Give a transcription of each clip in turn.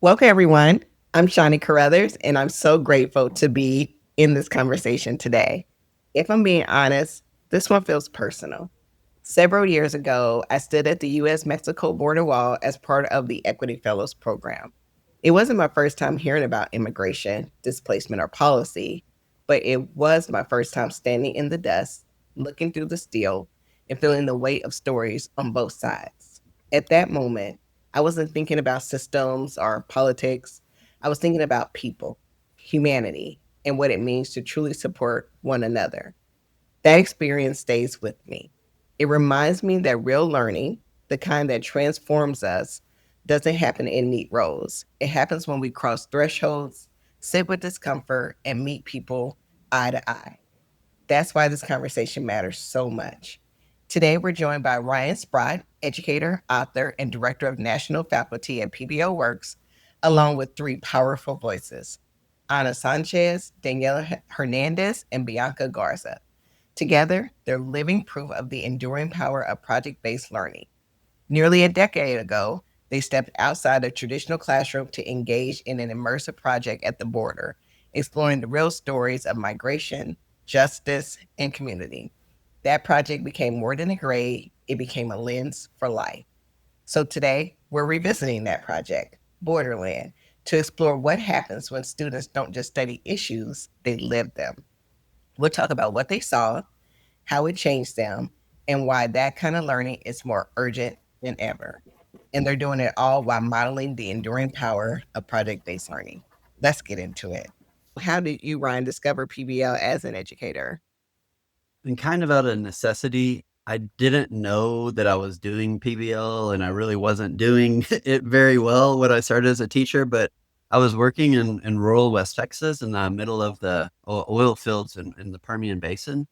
Welcome, everyone. I'm Shawnee Caruthers, and I'm so grateful to be in this conversation today. If I'm being honest, this one feels personal. Several years ago, I stood at the US Mexico border wall as part of the Equity Fellows program. It wasn't my first time hearing about immigration, displacement, or policy, but it was my first time standing in the dust, looking through the steel, and feeling the weight of stories on both sides. At that moment, I wasn't thinking about systems or politics. I was thinking about people, humanity, and what it means to truly support one another. That experience stays with me. It reminds me that real learning, the kind that transforms us, doesn't happen in neat rows. It happens when we cross thresholds, sit with discomfort, and meet people eye to eye. That's why this conversation matters so much. Today, we're joined by Ryan Sprott, educator, author, and director of national faculty at PBLWorks, along with three powerful voices: Annah Sanchez, Daniela Hernandez, and Bianca Garza. Together, they're living proof of the enduring power of project based learning. Nearly a decade ago, they stepped outside the traditional classroom to engage in an immersive project at the border, exploring the real stories of migration, justice, and community. That project became more than a grade, it became a lens for life. So today, we're revisiting that project, Borderland, to explore what happens when students don't just study issues, they live them. We'll talk about what they saw, how it changed them, and why that kind of learning is more urgent than ever. And they're doing it all while modeling the enduring power of project based learning. Let's get into it. How did you, Ryan, discover PBL as an educator? And kind of out of necessity, I didn't know that I was doing PBL and I really wasn't doing it very well when I started as a teacher, but I was working in rural West Texas in the middle of the oil fields in the Permian Basin.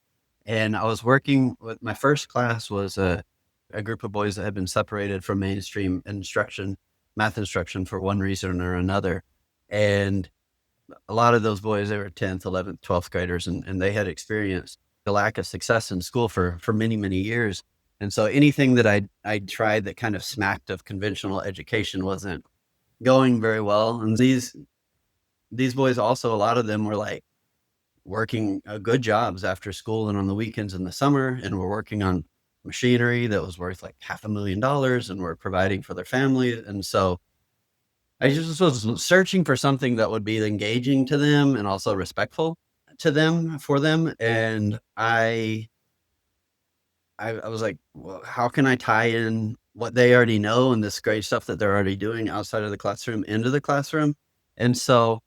And I was working with my first class was a group of boys that had been separated from mainstream instruction, math instruction for one reason or another. And a lot of those boys, they were 10th, 11th, 12th graders, and they had experienced the lack of success in school for many, many years. And so anything that I tried that kind of smacked of conventional education wasn't going very well. And these boys also, a lot of them were like working good jobs after school and on the weekends in the summer, and were working on machinery that was worth like $500,000 and were providing for their family. And so I just was searching for something that would be engaging to them and also respectful to them for them. And I was like, well, how can I tie in what they already know and this great stuff that they're already doing outside of the classroom into the classroom? And so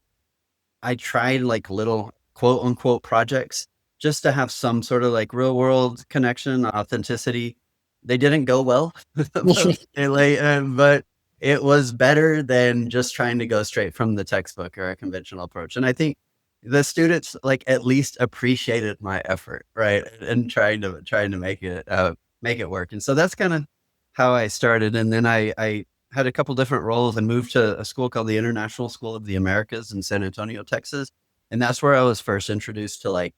I tried like little quote unquote projects just to have some sort of like real world connection, authenticity. They didn't go well, but it was better than just trying to go straight from the textbook or a conventional approach. And I think the students like at least appreciated my effort, right? And trying to make it work. And so that's kind of how I started. And then I had a couple different roles and moved to a school called the International School of the Americas in San Antonio, Texas. And that's where I was first introduced to like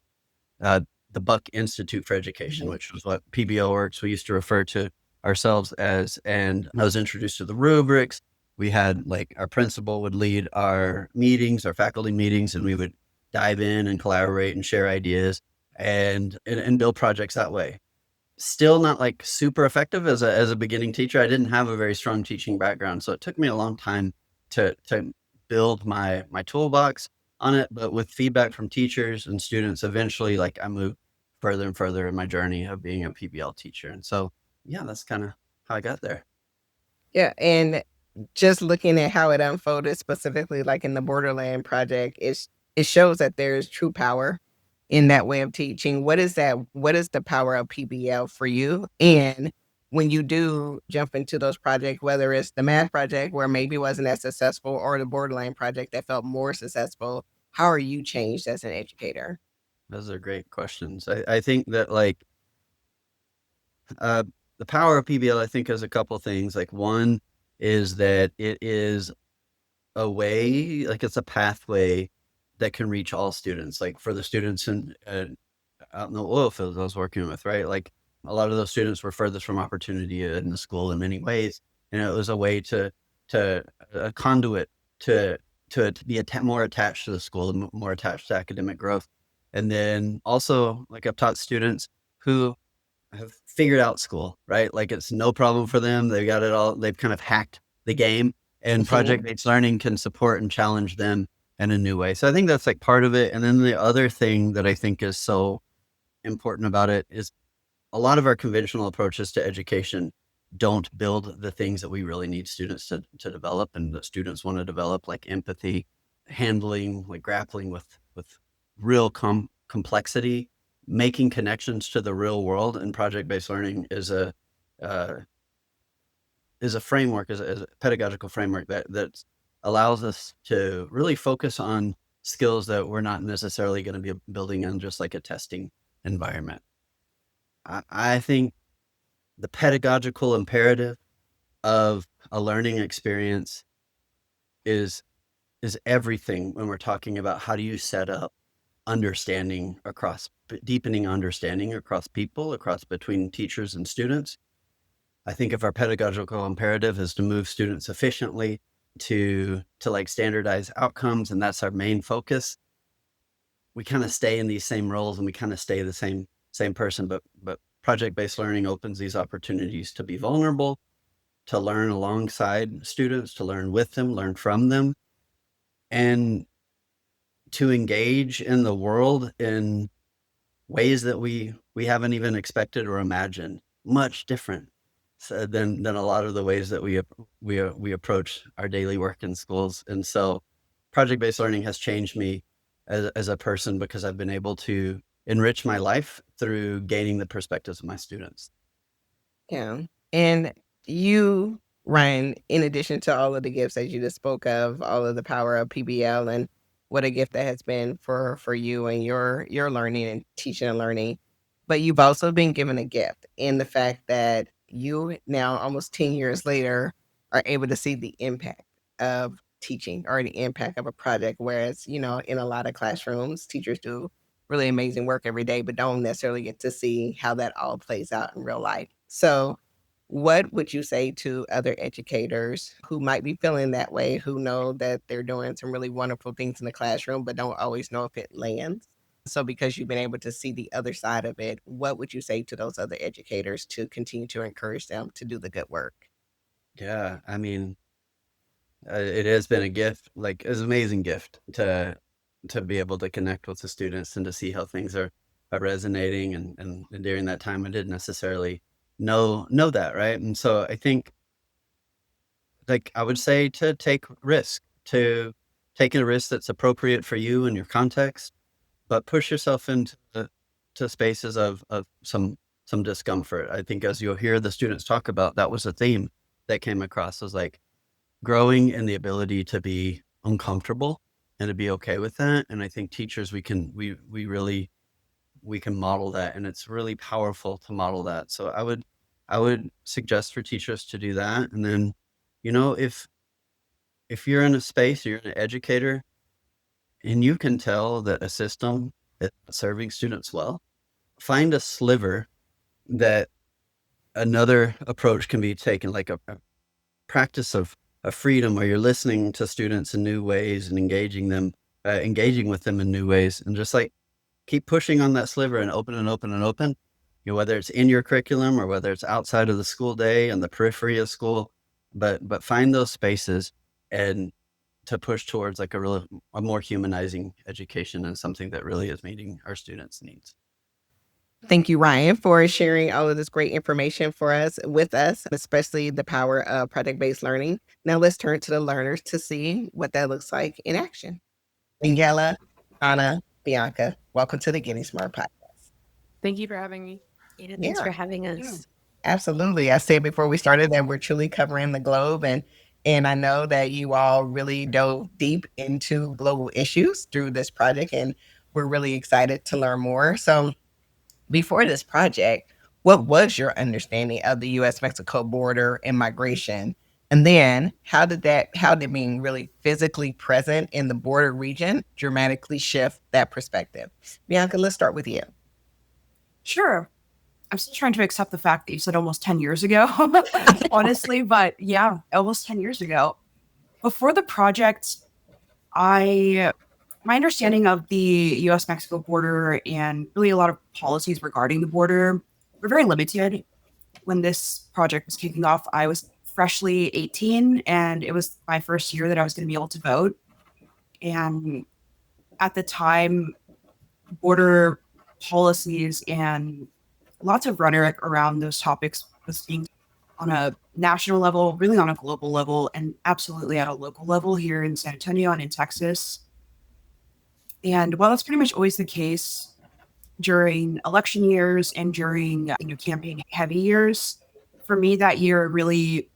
uh, the Buck Institute for Education, which was what PBLWorks we used to refer to ourselves as. And I was introduced to the rubrics. We had like our principal would lead our meetings, our faculty meetings, and we would dive in and collaborate and share ideas and build projects that way. Still not like super effective as a beginning teacher. I didn't have a very strong teaching background, so it took me a long time to build my toolbox on it. But with feedback from teachers and students, eventually, like I moved further and further in my journey of being a PBL teacher. And so, yeah, that's kind of how I got there. Yeah, and just looking at how it unfolded, specifically like in the Borderland project, it shows that there is true power in that way of teaching. What is that? What is the power of PBL for you? And when you do jump into those projects, whether it's the math project where maybe wasn't as successful or the Borderland project that felt more successful, how are you changed as an educator? Those are great questions. I think that like uh, the power of PBL, I think, is a couple things. Like one is that it is a way, like it's a pathway that can reach all students. Like for the students out in the oil fields I was working with, right? Like a lot of those students were furthest from opportunity in the school in many ways, and it was a way to a conduit to to be more attached to the school, more attached to academic growth. And then also, like, I've taught students who have figured out school, right? Like, it's no problem for them. They've got it all. They've kind of hacked the game, and Mhm. project-based learning can support and challenge them in a new way. So I think that's like part of it. And then the other thing that I think is so important about it is a lot of our conventional approaches to education don't build the things that we really need students to develop and that students want to develop, like empathy, handling, like grappling with real complexity, making connections to the real world. And project-based learning uh, is a framework, is a pedagogical framework that allows us to really focus on skills that we're not necessarily going to be building on just like a testing environment. I think the pedagogical imperative of a learning experience is is everything when we're talking about how do you set up understanding across deepening understanding across people, across between teachers and students. I think if our pedagogical imperative is to move students efficiently to like standardize outcomes, and that's our main focus, we kind of stay in these same roles and we kind of stay the same person. But project-based learning opens these opportunities to be vulnerable, to learn alongside students, to learn with them, learn from them, and to engage in the world in ways that we haven't even expected or imagined, much different than a lot of the ways that we approach our daily work in schools. And so project-based learning has changed me as a person because I've been able to enrich my life through gaining the perspectives of my students. Yeah. And you, Ryan, in addition to all of the gifts that you just spoke of, all of the power of PBL and what a gift that has been for you and your learning and teaching and learning, but you've also been given a gift in the fact that you now almost 10 years later are able to see the impact of teaching or the impact of a project. Whereas, in a lot of classrooms, teachers do really amazing work every day, but don't necessarily get to see how that all plays out in real life. So, what would you say to other educators who might be feeling that way, who know that they're doing some really wonderful things in the classroom, but don't always know if it lands? So, because you've been able to see the other side of it, what would you say to those other educators to continue to encourage them to do the good work? Yeah, I mean, it has been a gift, like it's an amazing gift to be able to connect with the students and to see how things are resonating. And during that time, I didn't necessarily know that, right? And so I think, like, I would say to take risk, to take a risk that's appropriate for you and your context, but push yourself into to spaces of some discomfort. I think as you'll hear the students talk about, that was a theme that came across, was like growing in the ability to be uncomfortable and to be okay with that. And I think teachers, we really we can model that, and it's really powerful to model that. So I would suggest for teachers to do that. And then, if you're in a space, you're an educator, and you can tell that a system is serving students well, find a sliver that another approach can be taken, like a practice of freedom, where you're listening to students in new ways and engaging with them in new ways, and just like keep pushing on that sliver and open and open and open. Whether it's in your curriculum or whether it's outside of the school day and the periphery of school, but find those spaces and to push towards like a more humanizing education and something that really is meeting our students' needs. Thank you, Ryan, for sharing all of this great information for us with us, especially the power of project based learning. Now let's turn to the learners to see what that looks like in action. Daniela, Anna, Bianca, welcome to the Getting Smart podcast. Thank you for having me. Thanks Yeah, for having us. absolutely. I said before we started that we're truly covering the globe, and I know that you all really dove deep into global issues through this project, and we're really excited to learn more. So before this project, what was your understanding of the US Mexico border and migration? And then how did being really physically present in the border region dramatically shift that perspective? Bianca, let's start with you. Sure. I'm still trying to accept the fact that you said almost 10 years ago, honestly, but yeah, almost 10 years ago. Before the project, my understanding of the US-Mexico border and really a lot of policies regarding the border were very limited. When this project was kicking off, I was freshly 18, and it was my first year that I was going to be able to vote. And at the time, border policies and lots of rhetoric around those topics was being on a national level, really on a global level, and absolutely at a local level here in San Antonio and in Texas. And while that's pretty much always the case during election years and during campaign heavy years, for me that year really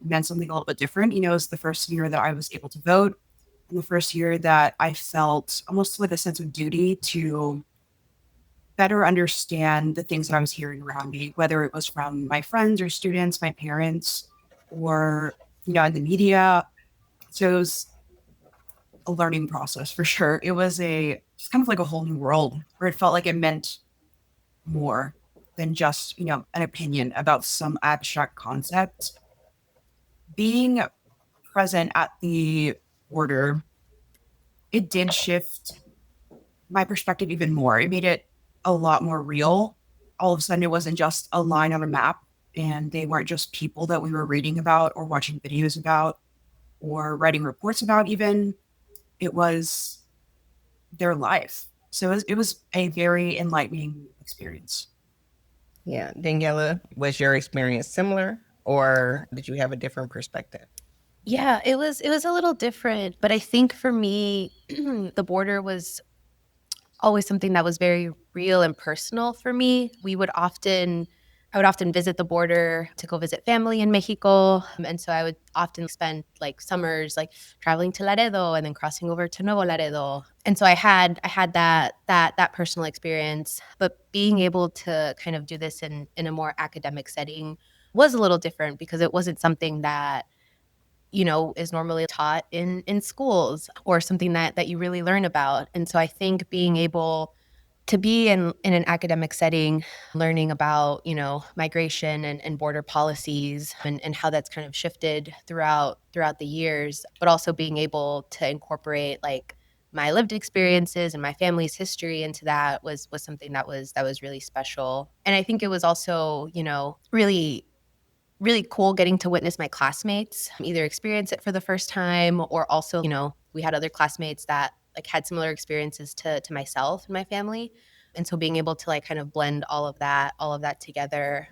meant something a little bit different. It was the first year that I was able to vote, and the first year that I felt almost with a sense of duty to better understand the things that I was hearing around me, whether it was from my friends or students, my parents, or in the media. So it was a learning process for sure. It was a just kind of like a whole new world where it felt like it meant more than just an opinion about some abstract concept. Being present at the border, it did shift my perspective even more. It made it a lot more real. All of a sudden, it wasn't just a line on a map, and they weren't just people that we were reading about or watching videos about or writing reports about, even. It was their life. So it was a very enlightening experience. Yeah. Daniela, was your experience similar or did you have a different perspective? Yeah, it was a little different, but I think for me, the border was always something that was very real and personal for me. I would often visit the border to go visit family in Mexico, and so I would often spend like summers like traveling to Laredo and then crossing over to Nuevo Laredo. And so I had that personal experience, but being able to kind of do this in a more academic setting was a little different because it wasn't something that is normally taught in schools or something that you really learn about. And so I think being able to be in an academic setting, learning about, migration and border policies and how that's kind of shifted throughout the years, but also being able to incorporate like my lived experiences and my family's history into that was something that was really special. And I think it was also, really cool getting to witness my classmates either experience it for the first time or also, we had other classmates that like had similar experiences to myself and my family. And so being able to like kind of blend all of that together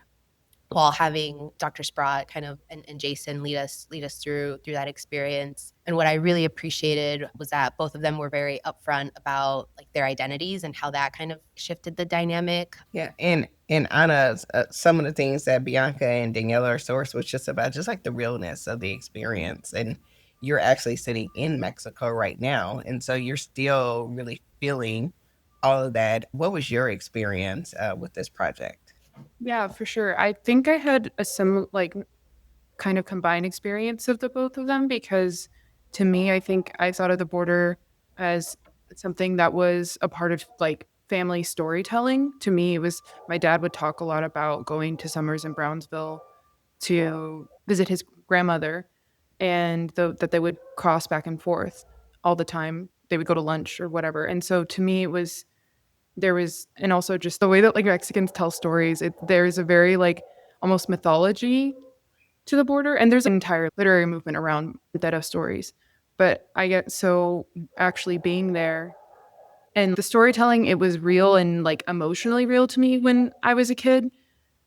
while having Dr. Sprott kind of and Jason lead us through that experience. And what I really appreciated was that both of them were very upfront about like their identities and how that kind of shifted the dynamic. Yeah, and Anna, some of the things that Bianca and Daniela are sourced was just about just like the realness of the experience, and you're actually sitting in Mexico right now, and so you're still really feeling all of that. What was your experience with this project? Yeah, for sure. I think I had a similar, like, kind of combined experience of the both of them because to me, I think I thought of the border as something that was a part of like family storytelling. To me, it was my dad would talk a lot about going to summers in Brownsville to visit his grandmother and that they would cross back and forth all the time. They would go to lunch or whatever. And so to me, it was there was and also just the way that like Mexicans tell stories, there's a very like almost mythology to the border, and there's an entire literary movement around vendetta stories. But I get so actually being there and the storytelling, it was real and like emotionally real to me when I was a kid.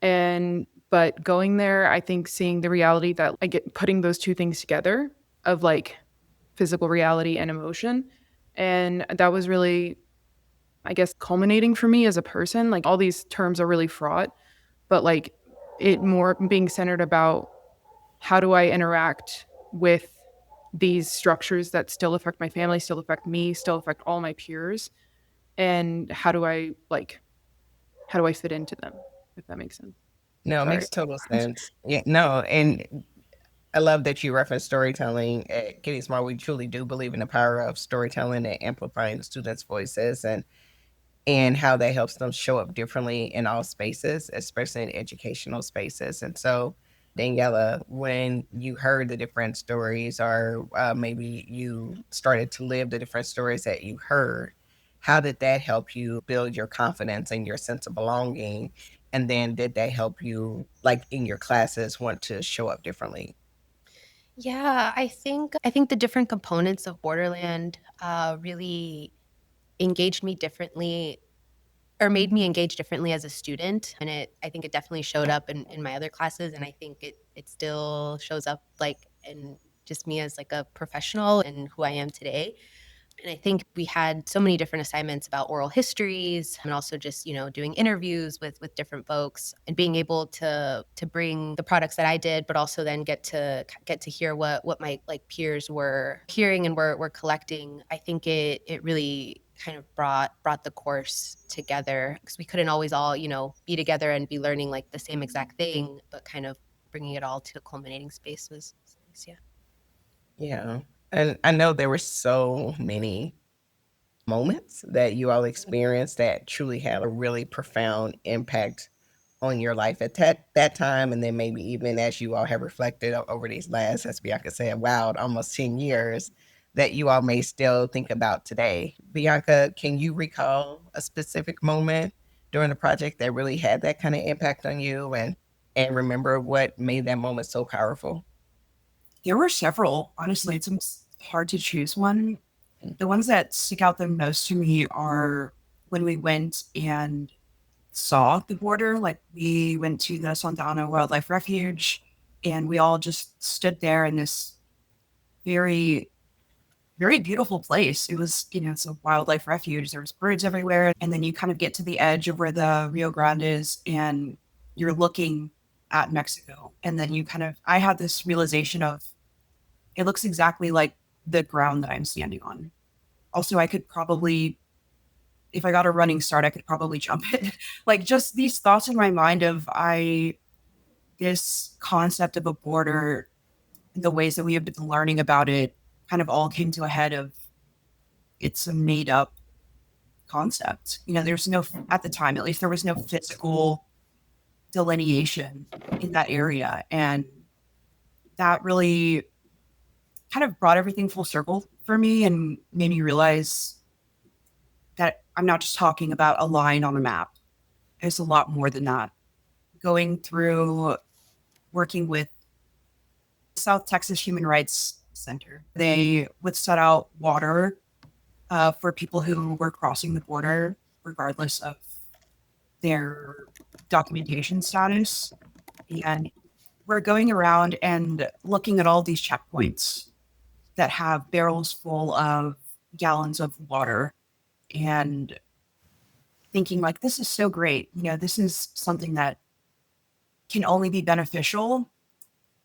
And but going there, I think seeing the reality that I get putting those two things together of like physical reality and emotion. And that was really, I guess, culminating for me as a person. Like all these terms are really fraught, but like it more being centered about how do I interact with these structures that still affect my family, still affect me, still affect all my peers, and how do I fit into them, if that makes sense. No, it Sorry. makes total sense. Yeah, no, and I love that you reference storytelling at Kitty Smart. We truly do believe in the power of storytelling and amplifying the students' voices and how that helps them show up differently in all spaces, especially in educational spaces. And so Daniela, when you heard the different stories, or maybe you started to live the different stories that you heard, how did that help you build your confidence and your sense of belonging? And then did that help you, like in your classes, want to show up differently? Yeah, I think the different components of Borderland really engaged me differently or made me engage differently as a student. And I think it definitely showed up in my other classes. And I think it still shows up like in just me as like a professional and who I am today. And I think we had so many different assignments about oral histories and also just, doing interviews with different folks and being able to bring the products that I did, but also then get to hear what my like peers were hearing and were collecting. I think it really kind of brought the course together because we couldn't always all, be together and be learning like the same exact thing, but kind of bringing it all to a culminating space was nice. Yeah. Yeah. And I know there were so many moments that you all experienced that truly had a really profound impact on your life at that time, and then maybe even as you all have reflected over these last, as Bianca said, wow, almost 10 years, that you all may still think about today. Bianca, can you recall a specific moment during the project that really had that kind of impact on you, and remember what made that moment so powerful? There were several. Honestly, it's hard to choose one. The ones that stick out the most to me are when we went and saw the border. Like we went to the Santana Wildlife Refuge and we all just stood there in this very, very beautiful place. It was, it's a wildlife refuge. There was birds everywhere. And then you kind of get to the edge of where the Rio Grande is and you're looking at Mexico. And then I had this realization of it looks exactly like the ground that I'm standing on. Also, I could probably, if I got a running start, I could probably jump it. Like just these thoughts in my mind of this concept of a border, the ways that we have been learning about it kind of all came to a head of it's a made up concept. There's no, at the time, at least there was no physical delineation in that area. And that really kind of brought everything full circle for me and made me realize that I'm not just talking about a line on a map. There's a lot more than that. Going through working with South Texas Human Rights Center, they would set out water for people who were crossing the border, regardless of their documentation status. And we're going around and looking at all these checkpoints that have barrels full of gallons of water and thinking like, this is so great. This is something that can only be beneficial.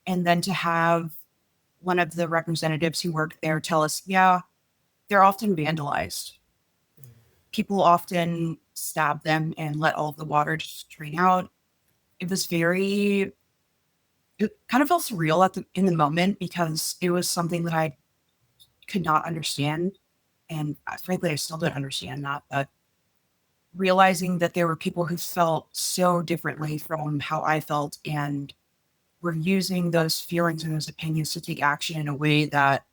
And then to have one of the representatives who worked there tell us, yeah, they're often vandalized. People often stab them and let all of the water just drain out. It was it kind of felt surreal in the moment because it was something that I could not understand. And frankly, I still don't understand that. But realizing that there were people who felt so differently from how I felt and were using those feelings and those opinions to take action in a way that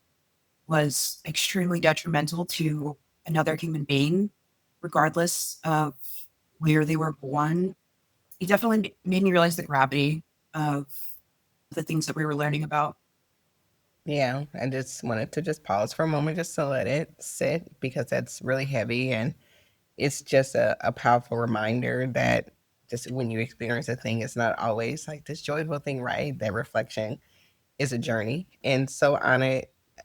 was extremely detrimental to another human being, regardless of where they were born. It definitely made me realize the gravity of the things that we were learning about. Yeah, I just wanted to just pause for a moment just to let it sit because that's really heavy, and it's just a powerful reminder that just when you experience a thing, it's not always like this joyful thing, right? That reflection is a journey. And so, Anna,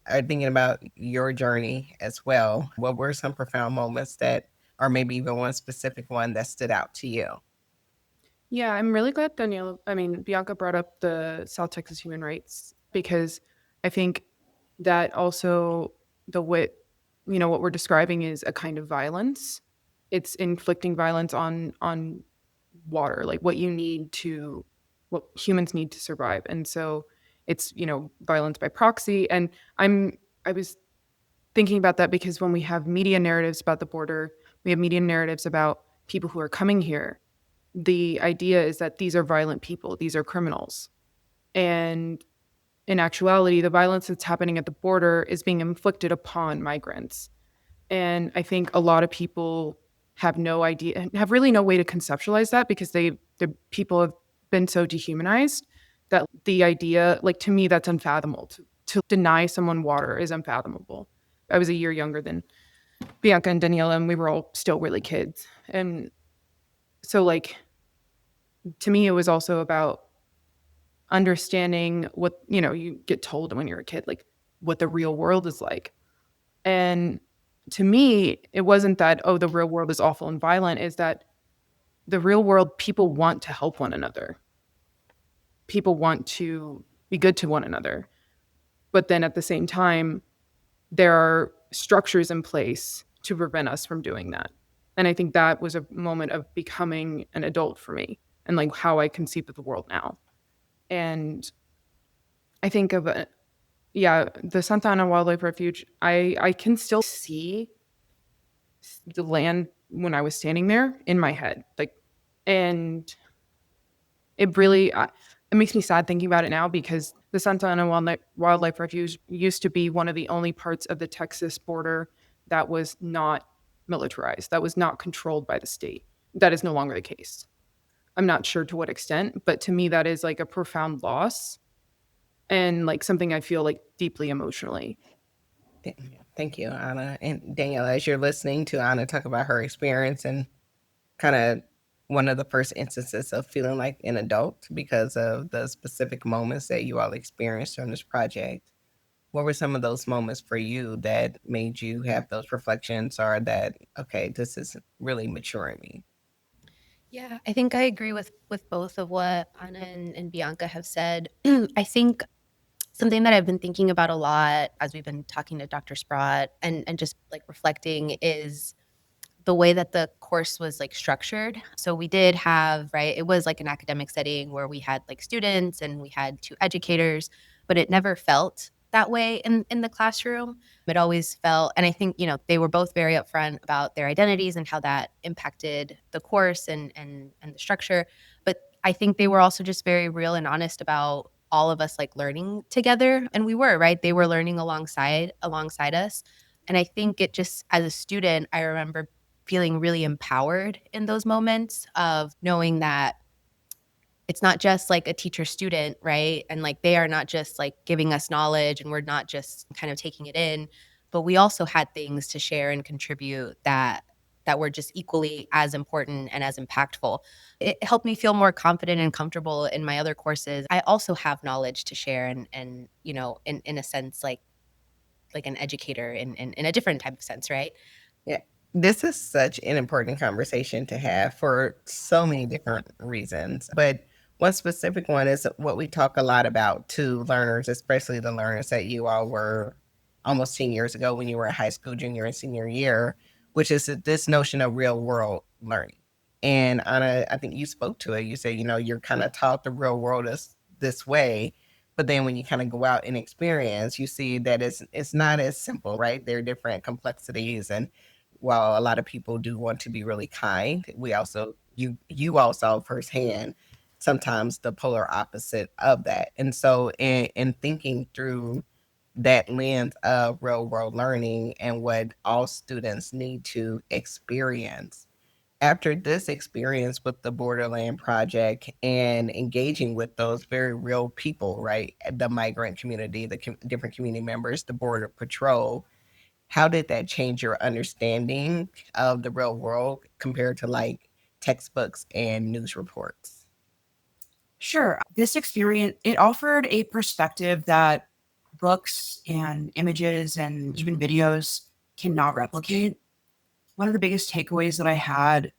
thinking about your journey as well, what were some profound moments that, or maybe even one specific one that stood out to you? Yeah, I'm really glad Bianca brought up the South Texas human rights because I think that also the way, what we're describing is a kind of violence. It's inflicting violence on water, like what humans need to survive. And so it's, violence by proxy. And I was thinking about that because when we have media narratives about the border, we have media narratives about people who are coming here. The idea is that these are violent people, these are criminals. And in actuality, the violence that's happening at the border is being inflicted upon migrants. And I think a lot of people have no idea, have really no way to conceptualize that, because the people have been so dehumanized that the idea, like, to me, that's unfathomable. To deny someone water is unfathomable. I was a year younger than Bianca and Daniela, and we were all still really kids. And so, like, to me, it was also about understanding what, you get told when you're a kid, like, what the real world is like. And to me, it wasn't that, oh, the real world is awful and violent, is that the real world, people want to help one another. People want to be good to one another. But then at the same time, there are structures in place to prevent us from doing that. And I think that was a moment of becoming an adult for me, and like how I conceive of the world now. And I think of the Santa Ana Wildlife Refuge. I can still see the land when I was standing there in my head, like, and it really it makes me sad thinking about it now, because the Santa Ana Wildlife Refuge used to be one of the only parts of the Texas border that was not militarized, that was not controlled by the state. That is no longer the case. I'm not sure to what extent, but to me, that is like a profound loss, and like something I feel like deeply emotionally. Thank you, Anna. And Danielle, as you're listening to Anna talk about her experience and kind of one of the first instances of feeling like an adult because of the specific moments that you all experienced during this project, what were some of those moments for you that made you have those reflections, or that, okay, this is really maturing me? Yeah, I think I agree with both of what Anna and Bianca have said. I think something that I've been thinking about a lot as we've been talking to Dr. Sprott and just like reflecting is the way that the course was like structured. So we did have, right, it was like an academic setting where we had like students and we had two educators, but it never felt that way in the classroom. It always felt, and I think, they were both very upfront about their identities and how that impacted the course and the structure. But I think they were also just very real and honest about all of us like learning together. And we were, right? They were learning alongside us. And I think it just, as a student, I remember feeling really empowered in those moments of knowing that it's not just like a teacher student, right? And like they are not just like giving us knowledge and we're not just kind of taking it in, but we also had things to share and contribute that were just equally as important and as impactful. It helped me feel more confident and comfortable in my other courses. I also have knowledge to share and in a sense like an educator in a different type of sense, right? Yeah. This is such an important conversation to have for so many different reasons. But one specific one is what we talk a lot about to learners, especially the learners that you all were almost 10 years ago when you were in high school, junior and senior year, which is this notion of real world learning. And Anna, I think you spoke to it. You said, you're kind of taught the real world is this way. But then when you kind of go out and experience, you see that it's not as simple, right? There are different complexities. And while a lot of people do want to be really kind, we also, you all saw firsthand sometimes the polar opposite of that. And so in thinking through that lens of real world learning and what all students need to experience, after this experience with the Borderland project and engaging with those very real people, right? The migrant community, the different community members, the Border Patrol, how did that change your understanding of the real world compared to like textbooks and news reports? Sure. This experience, it offered a perspective that books and images and even videos cannot replicate. One of the biggest takeaways that I had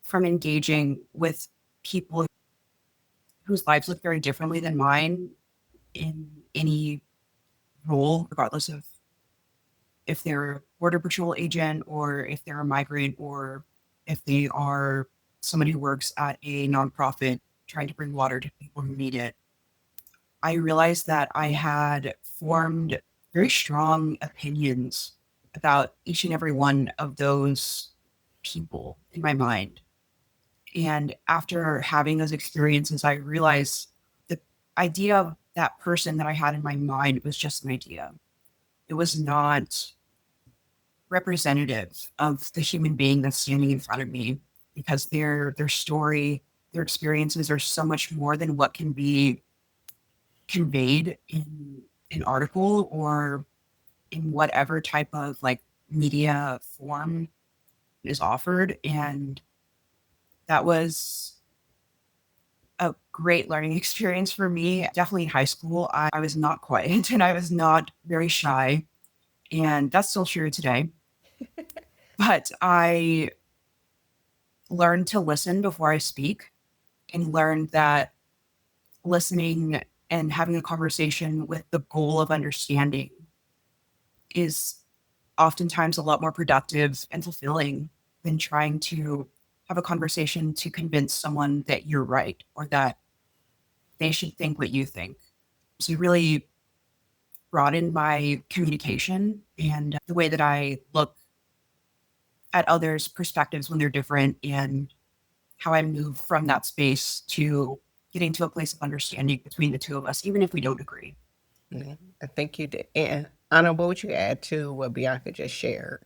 from engaging with people whose lives look very differently than mine in any role, regardless of if they're a border patrol agent or if they're a migrant or if they are somebody who works at a nonprofit trying to bring water to people who need it. I realized that I had formed very strong opinions about each and every one of those people in my mind. And after having those experiences, I realized the idea of that person that I had in my mind was just an idea. It was not representative of the human being that's standing in front of me, because their story, their experiences are so much more than what can be conveyed in an article or in whatever type of like media form is offered. And that was a great learning experience for me. Definitely in high school, I was not quiet and I was not very shy. And that's still true today. But I learned to listen before I speak, and learned that listening and having a conversation with the goal of understanding is oftentimes a lot more productive and fulfilling than trying to have a conversation to convince someone that you're right or that they should think what you think. So it really broadened my communication and the way that I look at others' perspectives when they're different, and how I move from that space to getting to a place of understanding between the two of us, even if we don't agree. Yeah, I think you did. And Anna, what would you add to what Bianca just shared?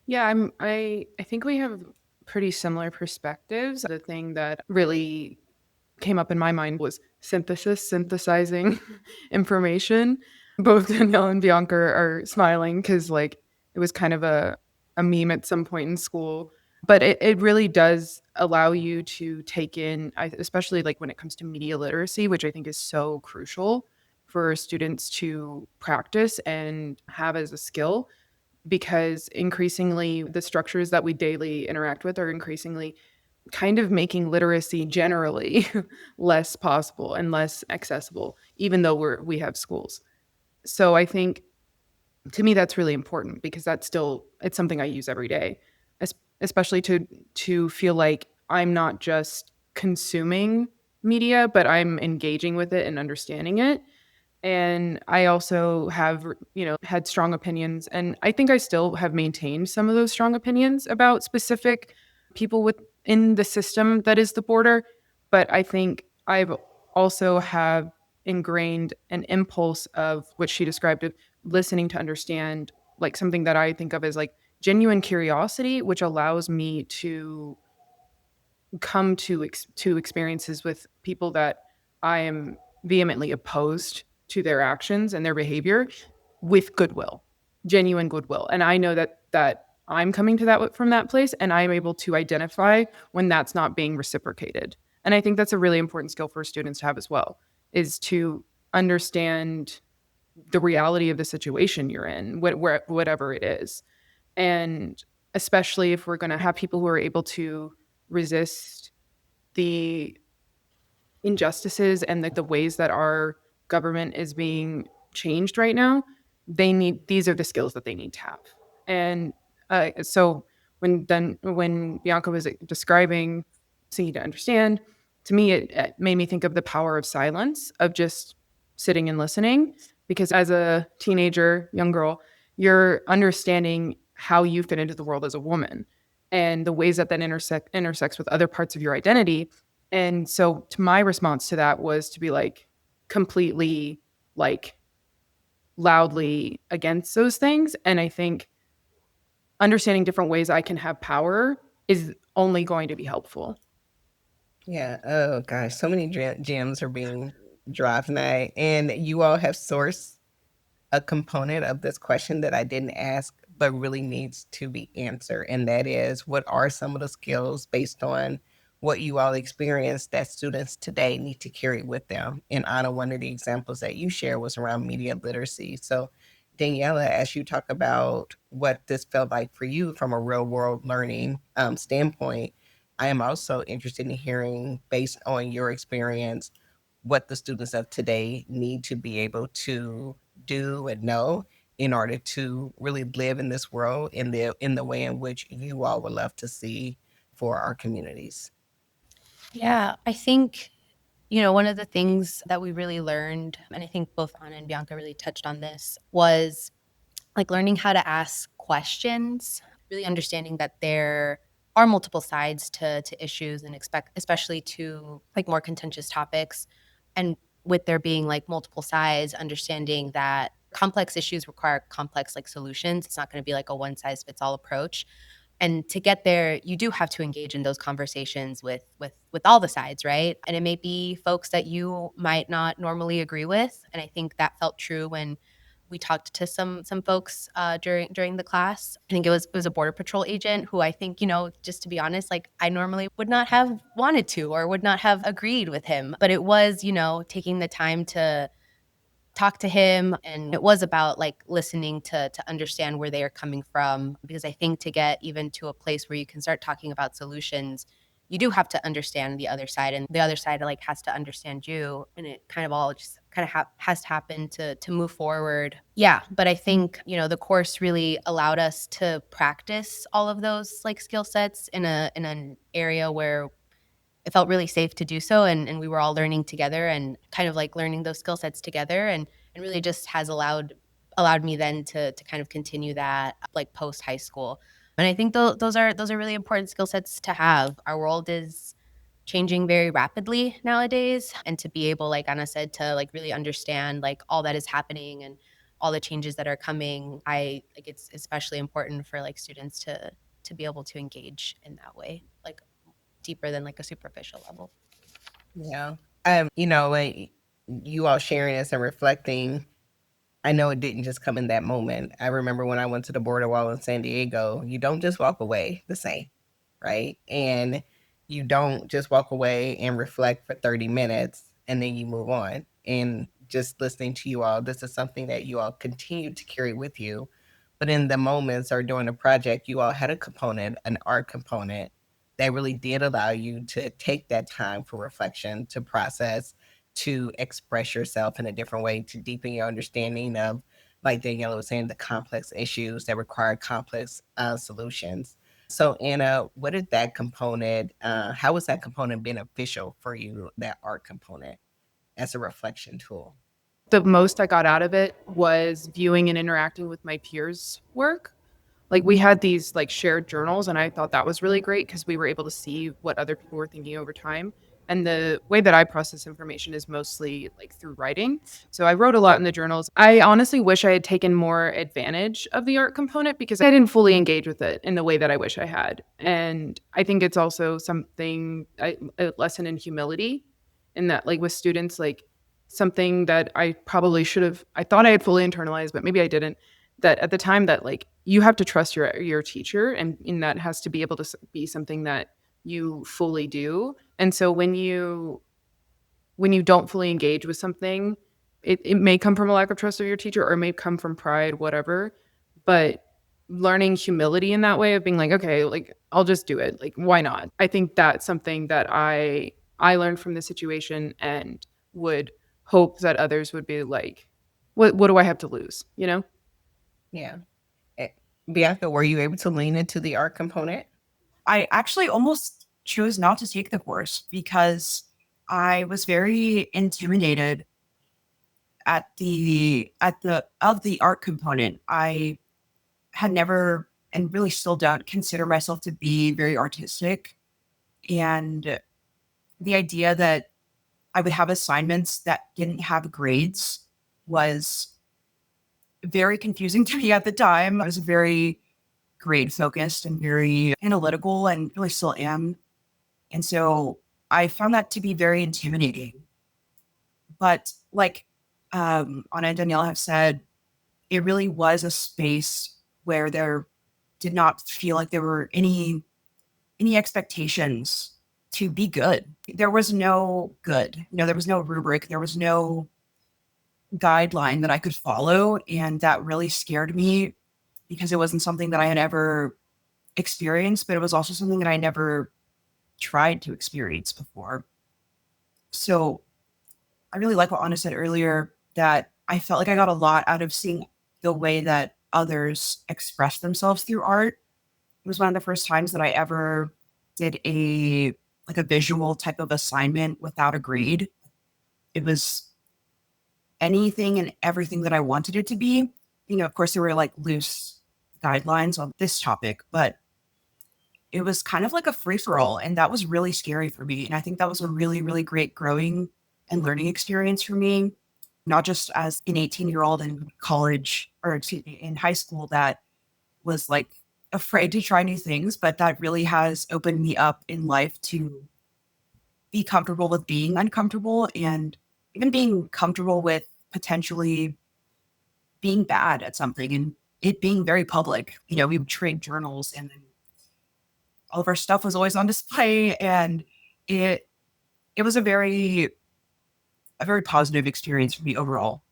Yeah, I think we have pretty similar perspectives. The thing that really came up in my mind was synthesizing information. Both Danielle and Bianca are smiling because like it was kind of a meme at some point in school. But it really does allow you to take in, especially like when it comes to media literacy, which I think is so crucial for students to practice and have as a skill, because increasingly the structures that we daily interact with are increasingly kind of making literacy generally less possible and less accessible, even though we have schools. So I think to me that's really important, because that's still, it's something I use every day, especially to feel like I'm not just consuming media, but I'm engaging with it and understanding it. And I also have, had strong opinions, and I think I still have maintained some of those strong opinions about specific people within the system that is the border. But I think I've also have ingrained an impulse of what she described of listening to understand, like something that I think of as like genuine curiosity, which allows me to come to experiences with people that I am vehemently opposed to their actions and their behavior with goodwill, genuine goodwill. And I know that I'm coming to that from that place, and I'm able to identify when that's not being reciprocated. And I think that's a really important skill for students to have as well, is to understand the reality of the situation you're in, whatever it is. And especially if we're going to have people who are able to resist the injustices and the ways that our government is being changed right now, these are the skills that they need to have. And so when Bianca was describing seeking to understand, to me it made me think of the power of silence, of just sitting and listening, because as a teenager, young girl, you're understanding how you fit into the world as a woman and the ways that intersects with other parts of your identity. And so to my response to that was to be like completely like loudly against those things. And I think understanding different ways I can have power is only going to be helpful. Yeah. Oh gosh, so many gems are being dropped tonight, and you all have sourced a component of this question that I didn't ask, but really needs to be answered. And that is, what are some of the skills based on what you all experienced that students today need to carry with them? And Anna, one of the examples that you shared was around media literacy. So Daniela, as you talk about what this felt like for you from a real world learning standpoint, I am also interested in hearing, based on your experience, what the students of today need to be able to do and know in order to really live in this world in the way in which you all would love to see for our communities. Yeah, I think, one of the things that we really learned, and I think both Anna and Bianca really touched on this, was like learning how to ask questions, really understanding that there are multiple sides to issues and especially to like more contentious topics, and with there being like multiple sides, understanding that complex issues require complex like solutions. It's not going to be like a one size fits all approach. And to get there, you do have to engage in those conversations with all the sides, right? And it may be folks that you might not normally agree with. And I think that felt true when we talked to some folks during the class. I think it was a border patrol agent who I think, you know, just to be honest, like I normally would not have wanted to or would not have agreed with him. But it was, you know, taking the time to talk to him, and it was about like listening to understand where they are coming from, because I think to get even to a place where you can start talking about solutions, you do have to understand the other side, and the other side like has to understand you, and it kind of all just kind of has to happen to move forward. Yeah, but I think, you know, the course really allowed us to practice all of those like skill sets in an area where it felt really safe to do so, and we were all learning together and kind of like learning those skill sets together, and really just has allowed me then to kind of continue that like post high school. And I think those are really important skill sets to have. Our world is changing very rapidly nowadays, and to be able, like Anna said, to like really understand like all that is happening and all the changes that are coming, I like it's especially important for like students to be able to engage in that way, like deeper than like a superficial level. Yeah. You know, like you all sharing this and reflecting, I know it didn't just come in that moment. I remember when I went to the border wall in San Diego, you don't just walk away the same, right? And you don't just walk away and reflect for 30 minutes and then you move on. And just listening to you all, this is something that you all continue to carry with you. But in the moments or during the project, you all had a component, an art component, that really did allow you to take that time for reflection, to process, to express yourself in a different way, to deepen your understanding of, like Daniela was saying, the complex issues that require complex solutions. So, Anna, what did that component, how was that component beneficial for you, that art component, as a reflection tool? The most I got out of it was viewing and interacting with my peers' work. Like we had these like shared journals, and I thought that was really great because we were able to see what other people were thinking over time. And the way that I process information is mostly like through writing. So I wrote a lot in the journals. I honestly wish I had taken more advantage of the art component because I didn't fully engage with it in the way that I wish I had. And I think it's also something, a lesson in humility, in that like with students, like something that I probably should have, I thought I had fully internalized, but maybe I didn't, that at the time that like you have to trust your teacher, and that has to be able to be something that you fully do. And so when you don't fully engage with something, it may come from a lack of trust of your teacher, or it may come from pride, whatever. But learning humility in that way of being like, okay, like I'll just do it, like why not? I think that's something that I learned from this situation, and would hope that others would be like, what do I have to lose, you know? Yeah. Bianca, were you able to lean into the art component? I actually almost chose not to take the course because I was very intimidated at the of the art component. I had never, and really still don't, consider myself to be very artistic. And the idea that I would have assignments that didn't have grades was very confusing to me at the time. I was very grade focused and very analytical, and really still am. And so I found that to be very intimidating. But like Anna and Daniela have said, it really was a space where there did not feel like there were any expectations to be good. There was no good. You know, there was no rubric. There was no guideline that I could follow. And that really scared me because it wasn't something that I had ever experienced, but it was also something that I never tried to experience before. So I really like what Anna said earlier, that I felt like I got a lot out of seeing the way that others express themselves through art. It was one of the first times that I ever did a visual type of assignment without a grade. It was anything and everything that I wanted it to be. You know, of course, there were like loose guidelines on this topic, but it was kind of like a free for all. And that was really scary for me. And I think that was a really, really great growing and learning experience for me, not just as an 18-year-old in college, or excuse me, in high school that was like afraid to try new things, but that really has opened me up in life to be comfortable with being uncomfortable and even being comfortable with potentially being bad at something and it being very public. We would trade journals and then all of our stuff was always on display, and it it was a very positive experience for me overall.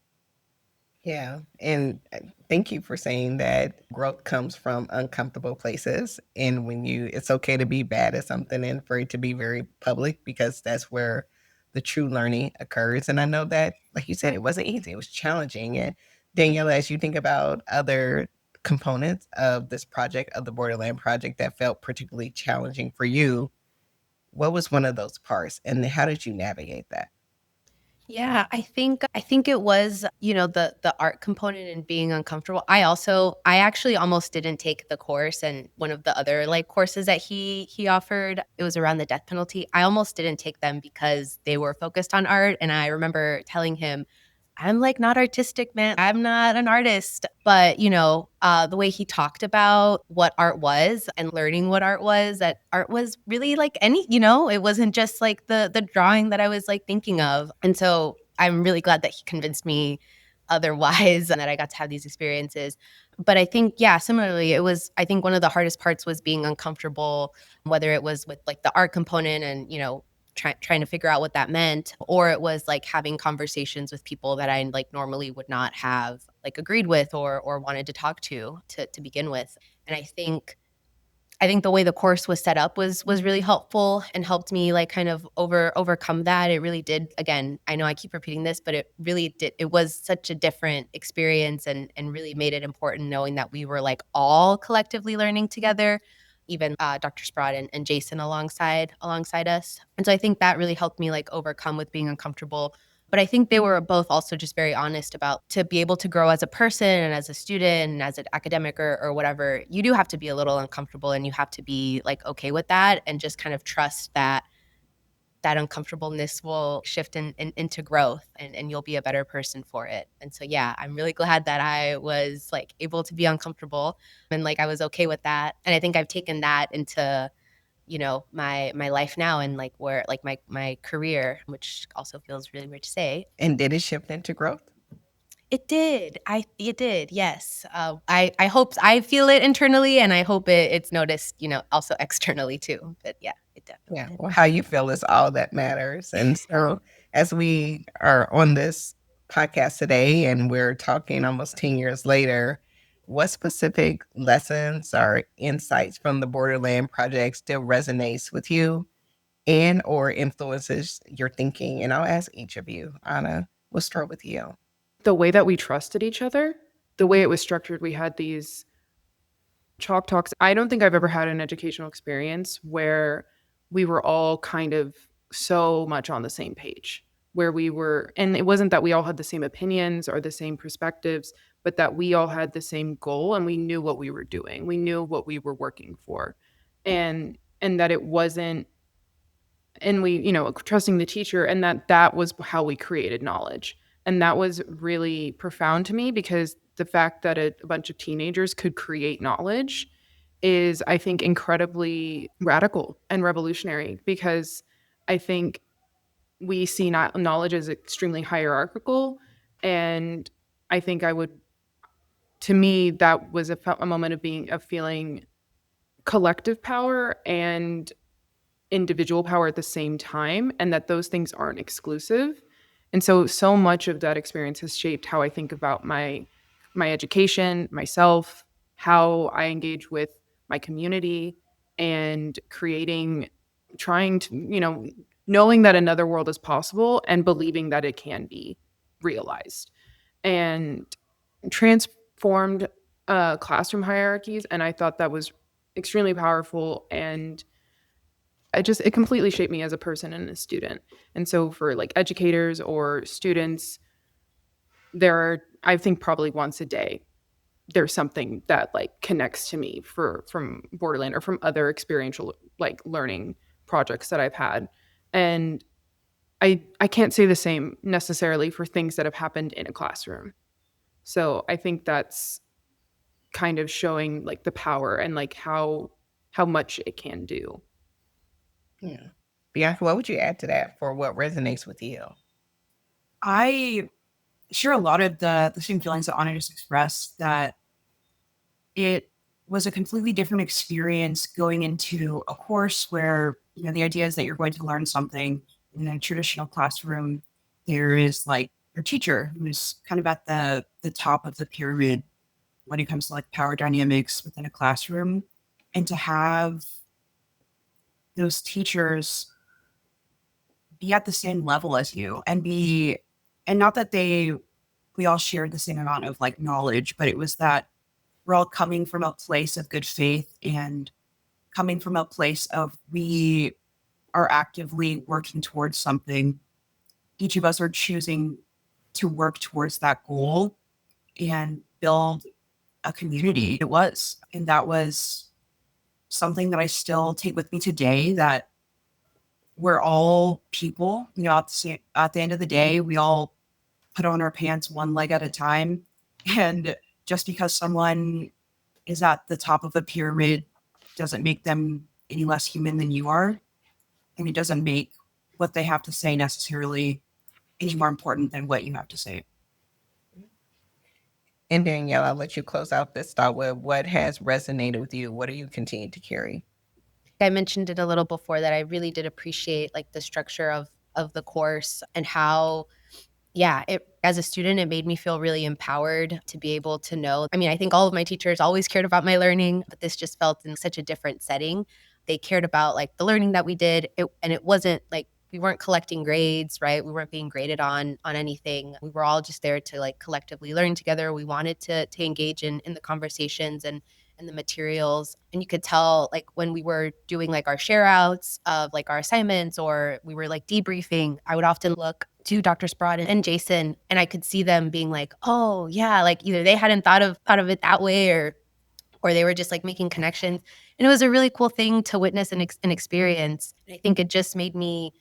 Yeah. And thank you for saying that growth comes from uncomfortable places. And it's okay to be bad at something and for it to be very public because that's where the true learning occurs. And I know that, like you said, it wasn't easy, it was challenging. And Daniela, as you think about other components of this project, of the Borderland project, that felt particularly challenging for you, what was one of those parts and how did you navigate that? Yeah, I think it was, the art component and being uncomfortable. I actually almost didn't take the course, and one of the other like courses that he offered, it was around the death penalty. I almost didn't take them because they were focused on art, and I remember telling him, I'm like not artistic, man. I'm not an artist. But, the way he talked about what art was and learning what art was, that art was really like it wasn't just like the drawing that I was like thinking of. And so I'm really glad that he convinced me otherwise and that I got to have these experiences. But I think, yeah, similarly, I think one of the hardest parts was being uncomfortable, whether it was with like the art component and, trying to figure out what that meant, or it was like having conversations with people that I like normally would not have like agreed with or wanted to talk to begin with. And I think the way the course was set up was really helpful and helped me like kind of overcome that. It really did. Again, I know I keep repeating this, but it really did. It was such a different experience and really made it important knowing that we were like all collectively learning together, even Dr. Sprott and Jason alongside us. And so I think that really helped me like overcome with being uncomfortable. But I think they were both also just very honest about to be able to grow as a person and as a student and as an academic or whatever, you do have to be a little uncomfortable and you have to be like okay with that and just kind of trust that that uncomfortableness will shift into growth and you'll be a better person for it. And so, yeah, I'm really glad that I was like able to be uncomfortable and like I was okay with that. And I think I've taken that into my life now and like where like my career, which also feels really weird to say. And did it shift into growth? It did, yes. I hope I feel it internally and I hope it's noticed, also externally too. But yeah, it definitely Yeah, did. well, how you feel is all that matters. And so, as we are on this podcast today and we're talking almost 10 years later, what specific lessons or insights from the Borderland project still resonates with you and or influences your thinking? And I'll ask each of you. Anna, we'll start with you. The way that we trusted each other, the way it was structured, we had these chalk talks. I don't think I've ever had an educational experience where we were all kind of so much on the same page, where we were, and it wasn't that we all had the same opinions or the same perspectives, but that we all had the same goal and we knew what we were doing. We knew what we were working for. And that it wasn't, and we, trusting the teacher, and that was how we created knowledge. And that was really profound to me because the fact that a bunch of teenagers could create knowledge is, I think, incredibly radical and revolutionary because I think we see not knowledge as extremely hierarchical. And I think to me, that was a moment of feeling collective power and individual power at the same time, and that those things aren't exclusive. And so much of that experience has shaped how I think about my education, myself, how I engage with my community, and trying to, knowing that another world is possible and believing that it can be realized, and transformed classroom hierarchies. And I thought that was extremely powerful, and it completely shaped me as a person and a student. And so for like educators or students, I think probably once a day there's something that like connects to me from Borderland or from other experiential like learning projects that I've had. And I can't say the same necessarily for things that have happened in a classroom. So I think that's kind of showing like the power and like how much it can do. Yeah. Bianca, what would you add to that for what resonates with you? I share a lot of the same feelings that Anna just expressed, that it was a completely different experience going into a course where, the idea is that you're going to learn something. In a traditional classroom, there is like your teacher who's kind of at the top of the pyramid when it comes to like power dynamics within a classroom. And to have those teachers be at the same level as you and not that we all shared the same amount of like knowledge, but it was that we're all coming from a place of good faith and coming from a place of we are actively working towards something. Each of us are choosing to work towards that goal and build a community. And that was something that I still take with me today, that we're all people, at the end of the day, we all put on our pants one leg at a time. And just because someone is at the top of the pyramid doesn't make them any less human than you are. And it doesn't make what they have to say necessarily any more important than what you have to say. And Danielle, I'll let you close out this thought with what has resonated with you. What are you continuing to carry? I mentioned it a little before that I really did appreciate like the structure of the course and how, yeah, it, as a student, it made me feel really empowered to be able to know. I mean, I think all of my teachers always cared about my learning, but this just felt in such a different setting. They cared about like the learning that we did, and it wasn't like we weren't collecting grades, right? We weren't being graded on anything. We were all just there to like collectively learn together. We wanted to engage in the conversations and the materials. And you could tell like when we were doing like our share outs of like our assignments or we were like debriefing, I would often look to Dr. Sprott and Jason, and I could see them being like, oh yeah, like either they hadn't thought of it that way or they were just like making connections. And it was a really cool thing to witness and experience. And I think it just made me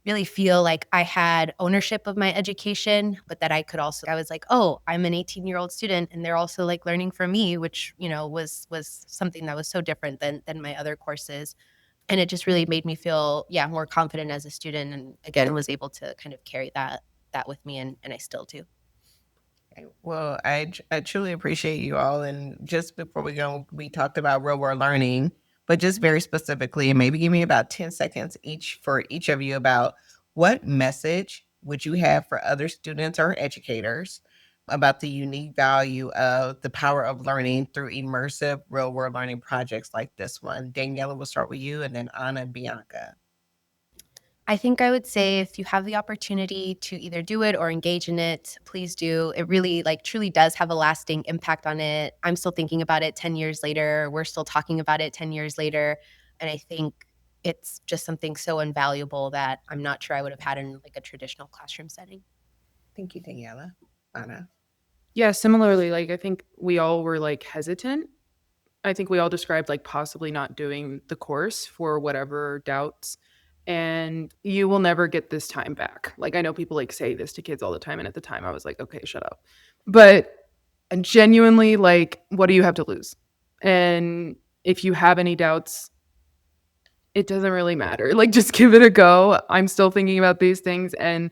really feel like I had ownership of my education, but that I could also, I was like, oh, I'm an 18-year-old student and they're also like learning from me, which, was something that was so different than my other courses. And it just really made me feel, yeah, more confident as a student. And again, was able to kind of carry that with me, and I still do. Well, I truly appreciate you all. And just before we go, we talked about real world learning, but just very specifically, and maybe give me about 10 seconds each for each of you about what message would you have for other students or educators about the unique value of the power of learning through immersive real world learning projects like this one. Daniela, we'll start with you, and then Anna and Bianca. I think I would say if you have the opportunity to either do it or engage in it, please do. It really like truly does have a lasting impact on it. I'm still thinking about it 10 years later. We're still talking about it 10 years later. And I think it's just something so invaluable that I'm not sure I would have had in like a traditional classroom setting. Thank you, Daniela. Anna. Yeah, similarly, like I think we all were like hesitant. I think we all described like possibly not doing the course for whatever doubts. And you will never get this time back. Like I know people like say this to kids all the time. And at the time I was like, okay, shut up. But genuinely, like, what do you have to lose? And if you have any doubts, it doesn't really matter. Like just give it a go. I'm still thinking about these things. And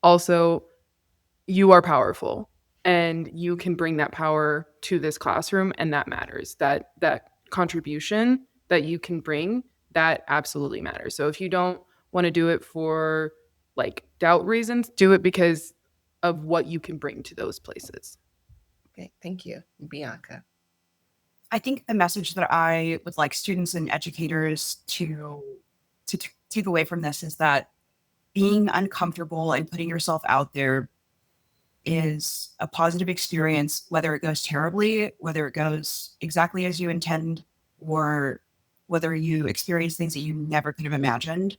also you are powerful and you can bring that power to this classroom, and that matters. That contribution that you can bring, that absolutely matters. So if you don't want to do it for like doubt reasons, do it because of what you can bring to those places. Okay, thank you. Bianca. I think the message that I would like students and educators to take away from this is that being uncomfortable and putting yourself out there is a positive experience, whether it goes terribly, whether it goes exactly as you intend, or whether you experience things that you never could have imagined.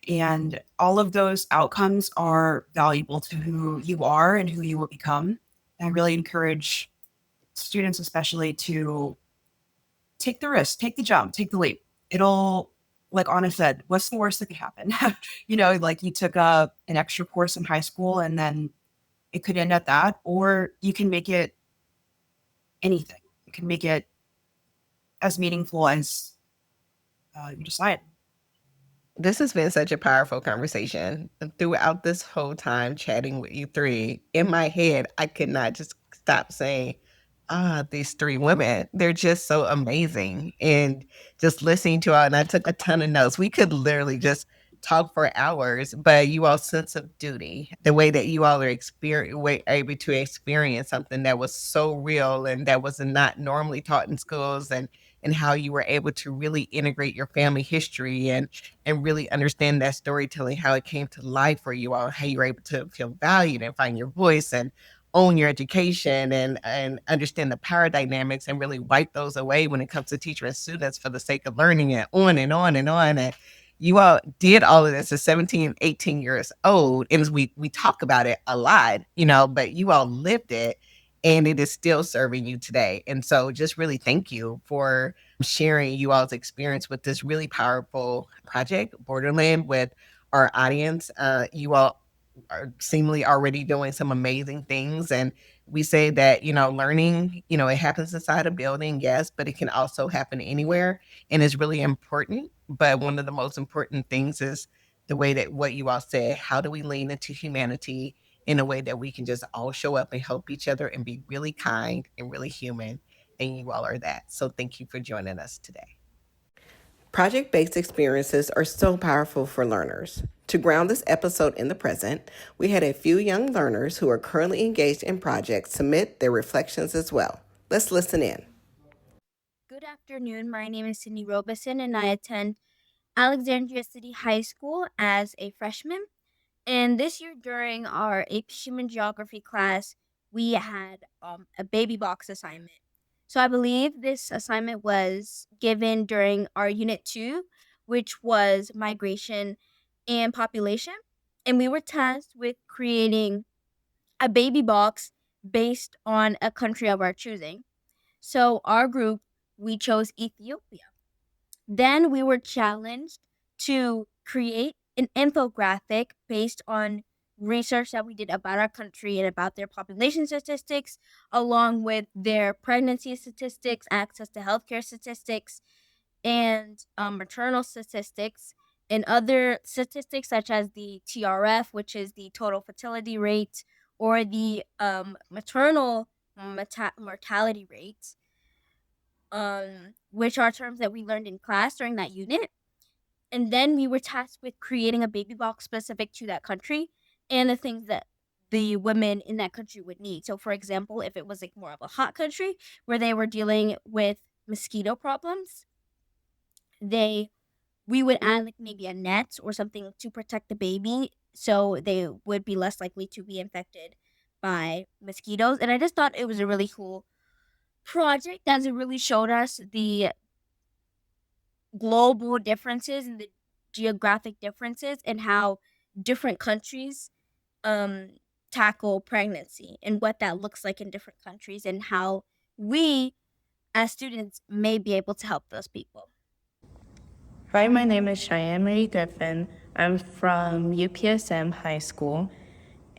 And all of those outcomes are valuable to who you are and who you will become. I really encourage students, especially, to take the risk, take the jump, take the leap. It'll like Anna said, what's the worst that could happen? Like you took an extra course in high school and then it could end at that, or you can make it anything. You can make it as meaningful as you decide. This has been such a powerful conversation. Throughout this whole time chatting with you three, in my head, I could not just stop saying, these three women, they're just so amazing. And just listening to all, and I took a ton of notes. We could literally just talk for hours, but you all sense of duty, the way that you all are able to experience something that was so real and that was not normally taught in schools, and how you were able to really integrate your family history and really understand that storytelling, how it came to life for you all, how you were able to feel valued and find your voice and own your education and understand the power dynamics and really wipe those away when it comes to teachers and students for the sake of learning, and on and on and on. And you all did all of this at 17, 18 years old. And we talk about it a lot, but you all lived it and it is still serving you today. And so just really thank you for sharing you all's experience with this really powerful project, Borderland, with our audience. You all are seemingly already doing some amazing things. And we say that, learning, it happens inside a building, yes, but it can also happen anywhere and is really important. But one of the most important things is the way that what you all said, how do we lean into humanity in a way that we can just all show up and help each other and be really kind and really human. And you all are that. So thank you for joining us today. Project-based experiences are so powerful for learners. To ground this episode in the present, we had a few young learners who are currently engaged in projects submit their reflections as well. Let's listen in. Good afternoon. My name is Sydney Robeson, and I attend Alexandria City High School as a freshman. And this year, during our AP Human Geography class, we had a baby box assignment. So I believe this assignment was given during our Unit 2, which was migration and population. And we were tasked with creating a baby box based on a country of our choosing. So our group, we chose Ethiopia. Then we were challenged to create an infographic based on research that we did about our country and about their population statistics, along with their pregnancy statistics, access to healthcare statistics, and maternal statistics, and other statistics such as the TRF, which is the total fertility rate, or the maternal mortality rate, which are terms that we learned in class during that unit. And then we were tasked with creating a baby box specific to that country and the things that the women in that country would need. So, for example, if it was like more of a hot country where they were dealing with mosquito problems, we would add like maybe a net or something to protect the baby so they would be less likely to be infected by mosquitoes. And I just thought it was a really cool project as it really showed us the global differences and the geographic differences and how different countries tackle pregnancy and what that looks like in different countries and how we as students may be able to help those people. Hi, my name is Cheyenne Marie Griffin. I'm from UPSM High School,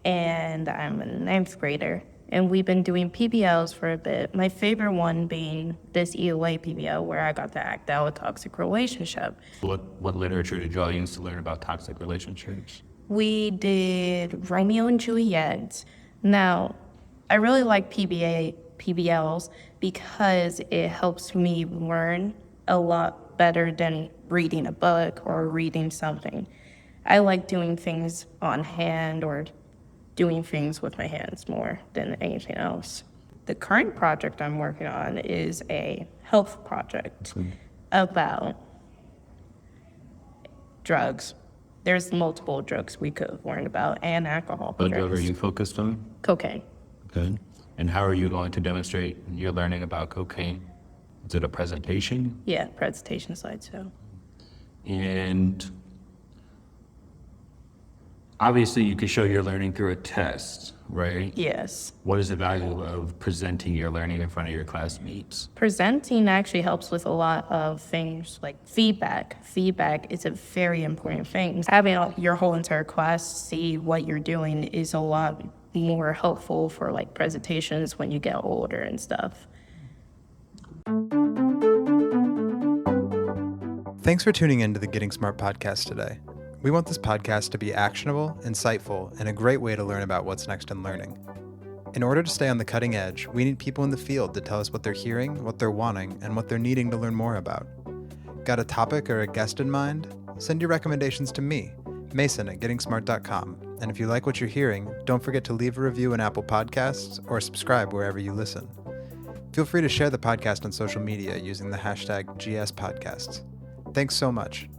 and I'm a 9th grader. And we've been doing PBLs for a bit. My favorite one being this EOA PBL, where I got to act out a toxic relationship. What literature did y'all use to learn about toxic relationships? We did Romeo and Juliet. Now, I really like PBLs because it helps me learn a lot better than reading a book or reading something. I like doing things on hand or doing things with my hands more than anything else. The current project I'm working on is a health project about drugs. There's multiple drugs we could learn about and alcohol. What drug are you focused on? Cocaine. Okay. And how are you going to demonstrate your learning about cocaine? Is it a presentation? Yeah, presentation slideshow. And Obviously, you can show your learning through a test, right? Yes. What is the value of presenting your learning in front of your classmates? Presenting actually helps with a lot of things like feedback. Feedback is a very important thing. Having your whole entire class see what you're doing is a lot more helpful for like presentations when you get older and stuff. Thanks for tuning in to the Getting Smart podcast today. We want this podcast to be actionable, insightful, and a great way to learn about what's next in learning. In order to stay on the cutting edge, we need people in the field to tell us what they're hearing, what they're wanting, and what they're needing to learn more about. Got a topic or a guest in mind? Send your recommendations to me, Mason at gettingsmart.com. And if you like what you're hearing, don't forget to leave a review in Apple Podcasts or subscribe wherever you listen. Feel free to share the podcast on social media using the hashtag GSPodcasts. Thanks so much.